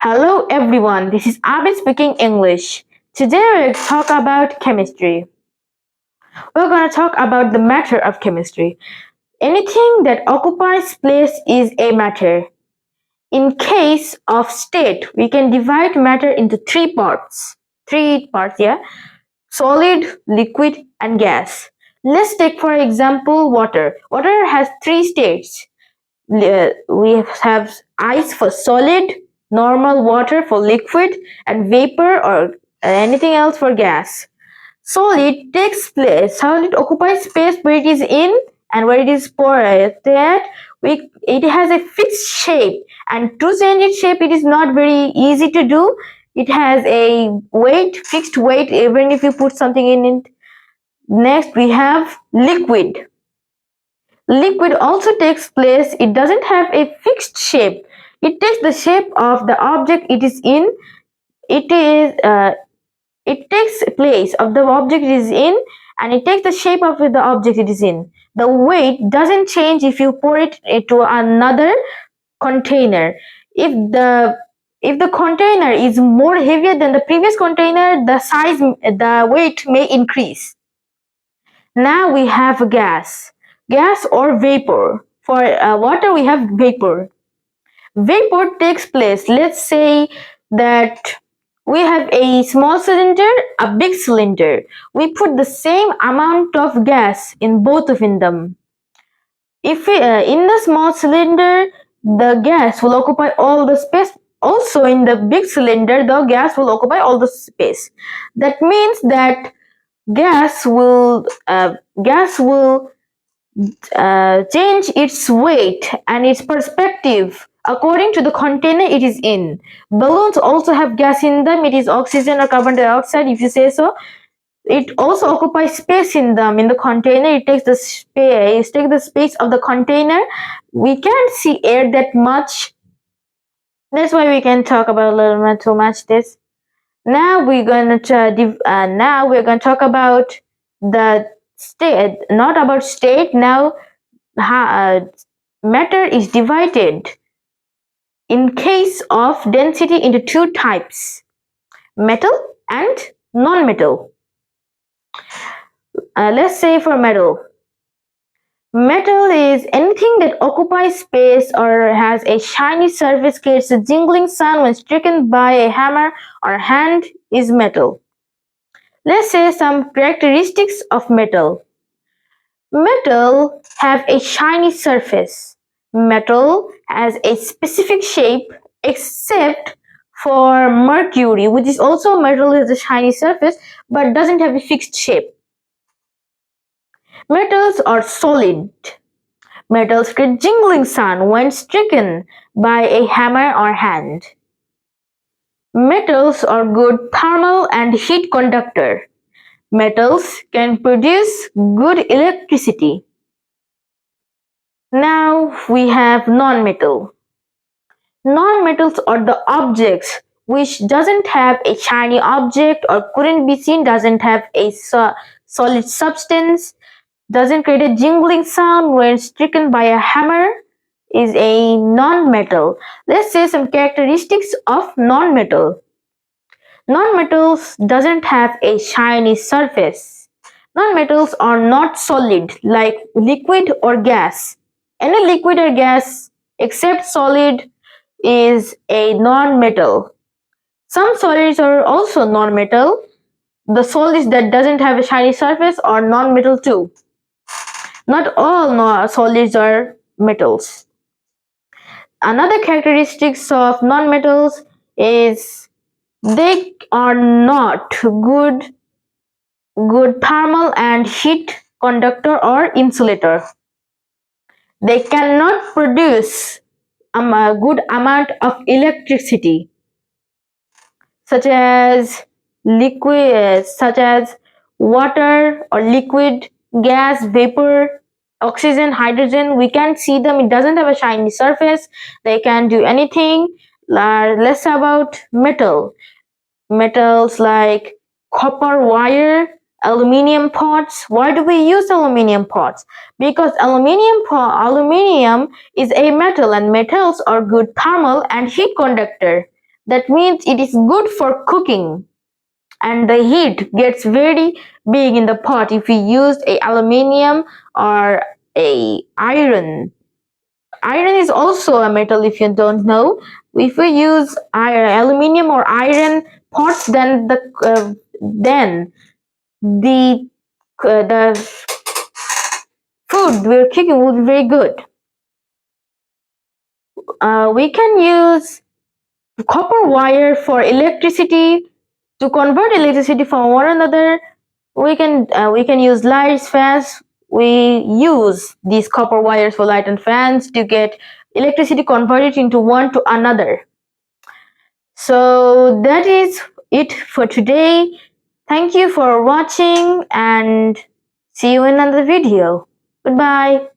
Hello everyone, this is Abid speaking English. Today we'll talk about chemistry. We're going to talk about the matter of chemistry. Anything that occupies place is a matter. In case of state, we can divide matter into three parts. Three parts, yeah? Solid, liquid, and gas. Let's take for example water. Water has three states. We have ice for solid, normal water for liquid, and vapor or anything else for gas. Solid occupies space where it is in and where it is poured. It has a fixed shape, and to change its shape, it is not very easy to do. It has a fixed weight, even if you put something in it. Next, we have liquid. Liquid also takes place. It doesn't have a fixed shape. It takes the shape of the object it is in. It is it takes place of the object it is in, and it takes the shape of the object it is in. The weight doesn't change if you pour it into another container. If the container is more heavier than the previous container, the weight may increase. Now we have gas or vapor. For water, we have vapor. Vapor takes place. Let's say that we have a small cylinder, a big cylinder. We put the same amount of gas in both of them. If in the small cylinder, the gas will occupy all the space. Also, in the big cylinder, the gas will occupy all the space. That means that gas will change its weight and its perspective according to the container it is in. Balloons also have gas in them. It is oxygen or carbon dioxide, if you say so. It also occupies space in them. In the container, it takes the space of the container. We can't see air that much. That's why we can talk about a little bit too much this. Now we're going to talk about the state, not about state. Now matter is divided in case of density into two types: metal and non-metal. Let's say for metal is anything that occupies space or has a shiny surface, creates a jingling sound when stricken by a hammer or hand, is metal. Let's say some characteristics of metal. Metal have a shiny surface. Metal has a specific shape except for mercury, which is also metal, has a shiny surface but doesn't have a fixed shape. Metals are solid. Metals create jingling sound when stricken by a hammer or hand. Metals are good thermal and heat conductor. Metals can produce good electricity. Now we have non-metal. Non-metals are the objects which doesn't have a shiny object or couldn't be seen, doesn't have a solid substance, doesn't create a jingling sound when stricken by a hammer, is a non-metal. Let's say some characteristics of non-metal. Non-metals doesn't have a shiny surface. Non-metals are not solid like liquid or gas. Any liquid or gas except solid is a non-metal. Some solids are also non-metal. The solids that doesn't have a shiny surface are non-metal too. Not all solids are metals. Another characteristics of non-metals is they are not good thermal and heat conductor or insulator. They cannot produce a good amount of electricity, such as water or liquid, gas, vapor, oxygen, hydrogen. We can't see them. It doesn't have a shiny surface. They can't do anything. Less about metals like copper wire, aluminium pots. Why do we use aluminium pots? Because aluminium is a metal, and metals are good thermal and heat conductor. That means it is good for cooking, and the heat gets very big in the pot if we use a aluminium or a iron. Iron is also a metal, if you don't know. If we use aluminium or iron pots, then the food we're cooking will be very good. We can use copper wire for electricity, to convert electricity from one another. We can use lights, fans. We use these copper wires for light and fans to get electricity converted into one to another. So that is it for today. Thank you for watching, and see you in another video. Goodbye.